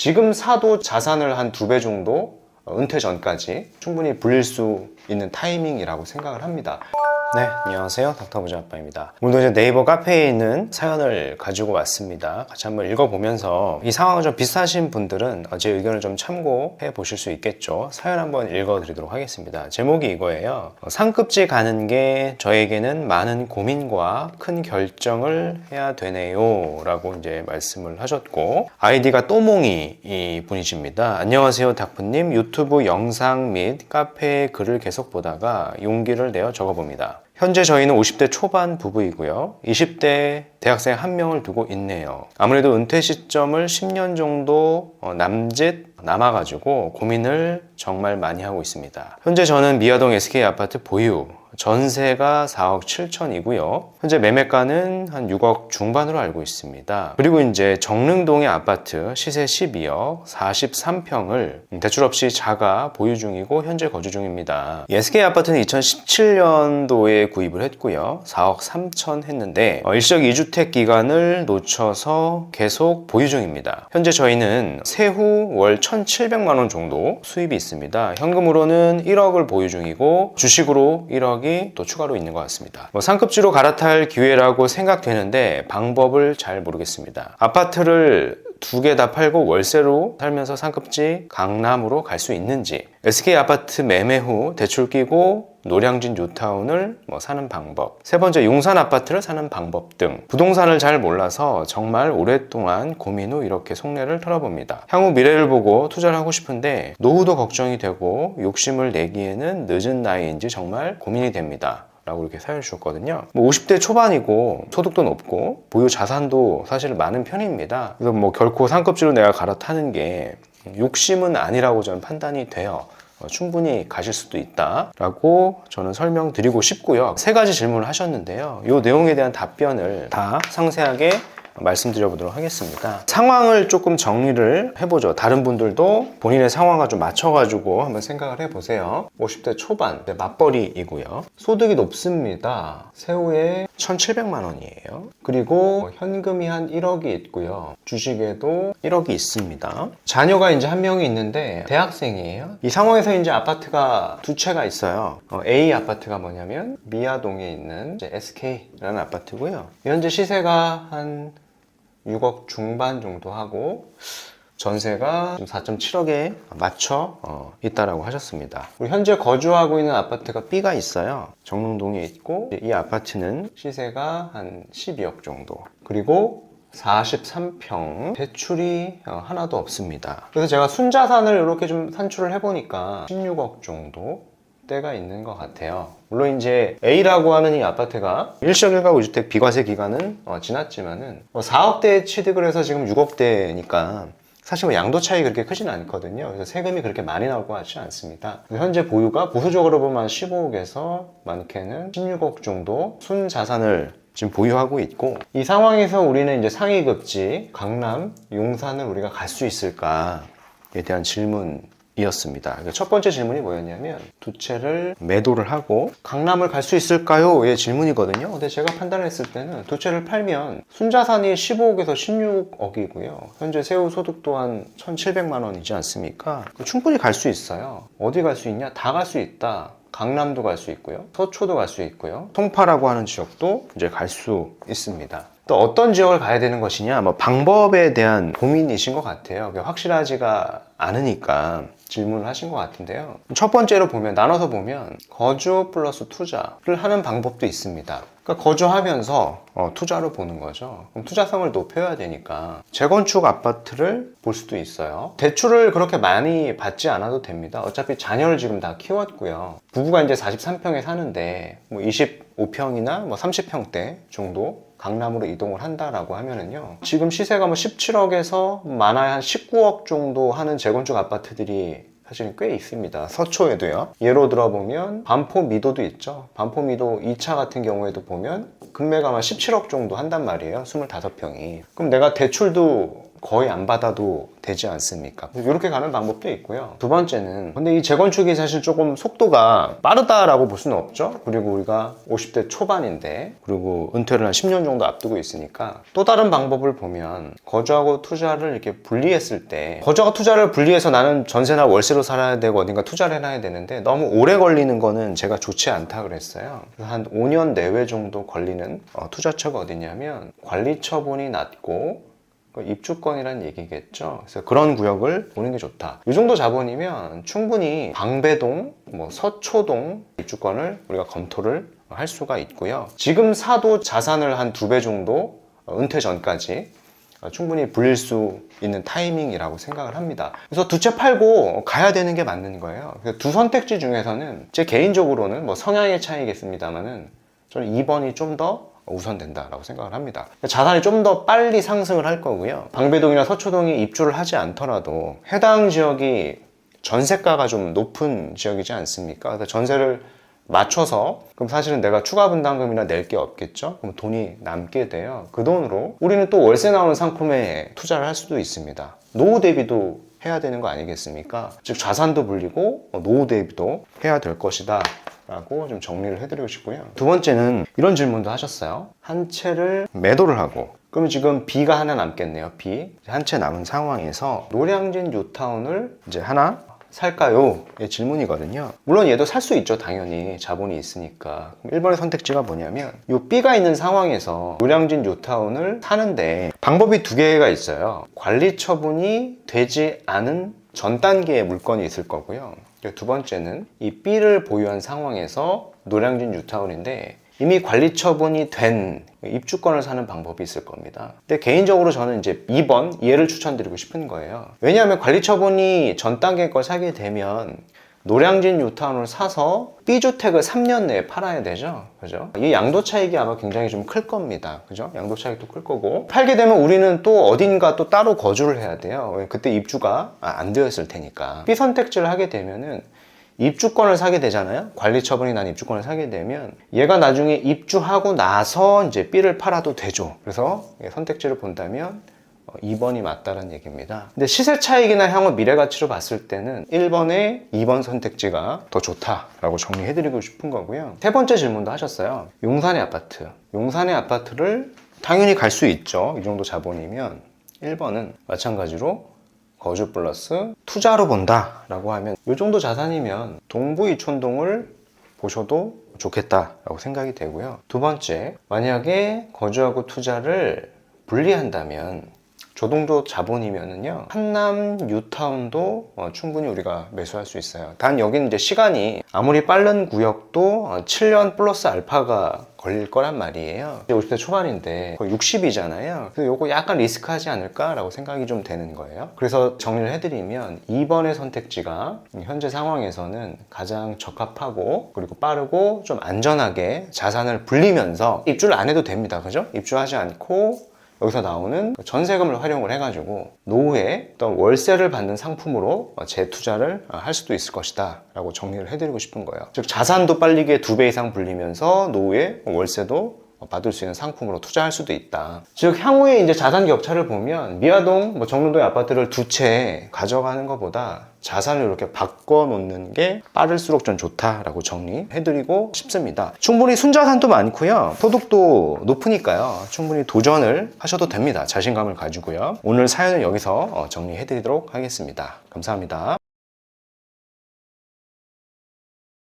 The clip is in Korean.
지금 사도 자산을 한 2배 정도 은퇴 전까지 충분히 불릴 수 있는 타이밍이라고 생각을 합니다. 네, 안녕하세요. 닥터부자 아빠입니다. 오늘도 이제 네이버 카페에 있는 사연을 가지고 왔습니다. 같이 한번 읽어보면서 이 상황과 좀 비슷하신 분들은 제 의견을 좀 참고해 보실 수 있겠죠. 사연 한번 읽어드리도록 하겠습니다. 제목이 이거예요. 상급지 가는 게 저에게는 많은 고민과 큰 결정을 해야 되네요 라고 이제 말씀을 하셨고, 아이디가 또몽이 이 분이십니다. 안녕하세요 닥프님. 유튜브 영상 및 카페 글을 계속 보다가 용기를 내어 적어봅니다. 현재 저희는 50대 초반 부부이고요. 20대 대학생 1명을 두고 있네요. 아무래도 은퇴 시점을 10년 정도 남짓 남아가지고 고민을 정말 많이 하고 있습니다. 현재 저는 미아동 SK 아파트 보유, 전세가 4억 7천이고요. 현재 매매가는 한 6억 중반으로 알고 있습니다. 그리고 이제 정릉동의 아파트 시세 12억 43평을 대출 없이 자가 보유 중이고 현재 거주 중입니다. SK 아파트는 2017년도에 구입을 했고요. 4억 3천 했는데 일시적 2주택 기간을 놓쳐서 계속 보유 중입니다. 현재 저희는 세후 월 1,700만 원 정도 수입이 있습니다. 현금으로는 1억을 보유 중이고 주식으로 1억이 또 추가로 있는 것 같습니다. 상급지로 갈아탈 기회라고 생각되는데 방법을 잘 모르겠습니다. 아파트를 2개 다 팔고 월세로 살면서 상급지 강남으로 갈 수 있는지, SK 아파트 매매 후 대출 끼고 노량진 뉴타운을 사는 방법, 세 번째 용산 아파트를 사는 방법 등 부동산을 잘 몰라서 정말 오랫동안 고민 후 이렇게 속내를 털어봅니다. 향후 미래를 보고 투자를 하고 싶은데 노후도 걱정이 되고 욕심을 내기에는 늦은 나이인지 정말 고민이 됩니다 라고 이렇게 사연을 주셨거든요. 50대 초반이고 소득도 높고 보유 자산도 사실 많은 편입니다. 그래서 결코 상급지로 내가 갈아타는 게 욕심은 아니라고 저는 판단이 돼요. 충분히 가실 수도 있다라고 저는 설명드리고 싶고요. 3가지 질문을 하셨는데요. 이 내용에 대한 답변을 다 상세하게 말씀드려보도록 하겠습니다. 상황을 조금 정리를 해보죠. 다른 분들도 본인의 상황과 좀 맞춰가지고 한번 생각을 해보세요. 50대 초반 맞벌이이고요. 소득이 높습니다. 세후에 1,700만 원이에요. 그리고 현금이 한 1억이 있고요. 주식에도 1억이 있습니다. 자녀가 이제 1명이 있는데 대학생이에요. 이 상황에서 이제 아파트가 2채가 있어요. A 아파트가 뭐냐면 미아동에 있는 이제 SK라는 아파트고요. 현재 시세가 한 6억 중반 정도 하고 전세가 4.7억에 맞춰 있다라고 하셨습니다. 그리고 현재 거주하고 있는 아파트가 B가 있어요. 정릉동에 있고 이 아파트는 시세가 한 12억 정도. 그리고 43평, 대출이 하나도 없습니다. 그래서 제가 순자산을 이렇게 좀 산출을 해보니까 16억 정도 때가 있는 것 같아요. 물론 이제 A라고 하는 이 아파트가 일시적 1가구 2주택 비과세 기간은 지났지만은 4억대에 취득을 해서 지금 6억대니까 사실 양도 차이 그렇게 크진 않거든요. 그래서 세금이 그렇게 많이 나올 것 같지 않습니다. 현재 보유가 보수적으로 보면 15억에서 많게는 16억 정도 순자산을 지금 보유하고 있고, 이 상황에서 우리는 이제 상위급지 강남, 용산을 우리가 갈 수 있을까에 대한 질문이었습니다. 첫 번째 질문이 뭐였냐면 2채를 매도를 하고 강남을 갈 수 있을까요? 의 질문이거든요. 근데 제가 판단을 했을 때는 2채를 팔면 순자산이 15억에서 16억이고요. 현재 세후 소득 또한 1,700만 원이지 않습니까? 충분히 갈 수 있어요. 어디 갈 수 있냐? 다 갈 수 있다. 강남도 갈 수 있고요. 서초도 갈 수 있고요. 송파라고 하는 지역도 이제 갈 수 있습니다. 또 어떤 지역을 가야 되는 것이냐, 방법에 대한 고민이신 것 같아요. 확실하지가 않으니까 질문을 하신 것 같은데요. 첫 번째로 보면, 나눠서 보면 거주 플러스 투자를 하는 방법도 있습니다. 그러니까 거주하면서 투자로 보는 거죠. 그럼 투자성을 높여야 되니까 재건축 아파트를 볼 수도 있어요. 대출을 그렇게 많이 받지 않아도 됩니다. 어차피 자녀를 지금 다 키웠고요. 부부가 이제 43평에 사는데 25평이나 30평대 정도 강남으로 이동을 한다라고 하면은요, 지금 시세가 17억에서 많아야 한 19억 정도 하는 재건축 아파트들이 사실 꽤 있습니다. 서초에도요. 예로 들어보면 반포미도도 있죠. 반포미도 2차 같은 경우에도 보면 금매가 17억 정도 한단 말이에요. 25평이. 그럼 내가 대출도 거의 안 받아도 되지 않습니까? 이렇게 가는 방법도 있고요. 두 번째는 근데 이 재건축이 사실 조금 속도가 빠르다라고 볼 수는 없죠. 그리고 우리가 50대 초반인데 그리고 은퇴를 한 10년 정도 앞두고 있으니까 또 다른 방법을 보면 거주하고 투자를 이렇게 분리했을 때 거주하고 투자를 분리해서 나는 전세나 월세로 살아야 되고 어딘가 투자를 해놔야 되는데 너무 오래 걸리는 거는 제가 좋지 않다 그랬어요. 그래서 한 5년 내외 정도 걸리는 투자처가 어디냐면 관리 처분이 낮고 입주권이란 얘기겠죠. 그래서 그런 구역을 보는 게 좋다. 이 정도 자본이면 충분히 방배동, 서초동 입주권을 우리가 검토를 할 수가 있고요. 지금 사도 자산을 한 2배 정도 은퇴 전까지 충분히 불릴 수 있는 타이밍이라고 생각을 합니다. 그래서 두 채 팔고 가야 되는 게 맞는 거예요. 두 선택지 중에서는 제 개인적으로는 성향의 차이겠습니다만은 저는 2번이 좀 더 우선된다라고 생각을 합니다. 자산이 좀 더 빨리 상승을 할 거고요. 방배동이나 서초동이 입주를 하지 않더라도 해당 지역이 전세가가 좀 높은 지역이지 않습니까? 그래서 전세를 맞춰서 그럼 사실은 내가 추가 분담금이나 낼 게 없겠죠? 그럼 돈이 남게 돼요. 그 돈으로 우리는 또 월세 나오는 상품에 투자를 할 수도 있습니다. 노후 대비도 해야 되는 거 아니겠습니까? 즉 자산도 불리고 노후 대비도 해야 될 것이다 라고 좀 정리를 해드리고 싶고요. 두 번째는 이런 질문도 하셨어요. 한 채를 매도를 하고 그럼 지금 B가 하나 남겠네요. B 한 채 남은 상황에서 노량진 뉴타운을 이제 하나 살까요? 의 질문이거든요. 물론 얘도 살 수 있죠. 당연히 자본이 있으니까. 1번의 선택지가 뭐냐면 이 B가 있는 상황에서 노량진 뉴타운을 사는데 방법이 두 개가 있어요. 관리 처분이 되지 않은 전 단계의 물건이 있을 거고요. 두 번째는 이 B를 보유한 상황에서 노량진 뉴타운인데 이미 관리 처분이 된 입주권을 사는 방법이 있을 겁니다. 근데 개인적으로 저는 이제 2번 얘를 추천드리고 싶은 거예요. 왜냐하면 관리 처분이 전 단계 걸 사게 되면 노량진 뉴타운을 사서 B주택을 3년 내에 팔아야 되죠. 그죠? 이 양도 차익이 아마 굉장히 좀 클 겁니다. 그죠? 양도 차익도 클 거고. 팔게 되면 우리는 또 어딘가 또 따로 거주를 해야 돼요. 그때 입주가 안 되었을 테니까. B 선택지를 하게 되면은 입주권을 사게 되잖아요. 관리 처분이 난 입주권을 사게 되면 얘가 나중에 입주하고 나서 이제 B를 팔아도 되죠. 그래서 선택지를 본다면 2번이 맞다는 얘기입니다. 근데 시세 차익이나 향후 미래 가치로 봤을 때는 1번의 2번 선택지가 더 좋다라고 정리해드리고 싶은 거고요. 세 번째 질문도 하셨어요. 용산의 아파트. 용산의 아파트를 당연히 갈 수 있죠. 이 정도 자본이면 1번은 마찬가지로 거주 플러스 투자로 본다라고 하면 이 정도 자산이면 동부 이촌동을 보셔도 좋겠다라고 생각이 되고요. 두 번째, 만약에 거주하고 투자를 분리한다면 조동조 자본이면은요 한남 뉴타운도 충분히 우리가 매수할 수 있어요. 단 여기는 이제 시간이 아무리 빠른 구역도 7년 플러스 알파가 걸릴 거란 말이에요. 50대 초반인데 거의 60이잖아요. 그래서 요거 약간 리스크하지 않을까라고 생각이 좀 되는 거예요. 그래서 정리를 해드리면 2번의 선택지가 현재 상황에서는 가장 적합하고 그리고 빠르고 좀 안전하게 자산을 불리면서 입주를 안 해도 됩니다. 그죠? 입주하지 않고 여기서 나오는 전세금을 활용을 해가지고 노후에 어떤 월세를 받는 상품으로 재투자를 할 수도 있을 것이다 라고 정리를 해드리고 싶은 거예요. 즉 자산도 빨리게 2배 이상 불리면서 노후에 월세도 받을 수 있는 상품으로 투자할 수도 있다. 즉 향후에 이제 자산 격차를 보면 미아동, 정릉동의 아파트를 두 채 가져가는 것보다 자산을 이렇게 바꿔 놓는 게 빠를수록 전 좋다라고 정리해드리고 싶습니다. 충분히 순자산도 많고요. 소득도 높으니까요. 충분히 도전을 하셔도 됩니다. 자신감을 가지고요. 오늘 사연은 여기서 정리해드리도록 하겠습니다. 감사합니다.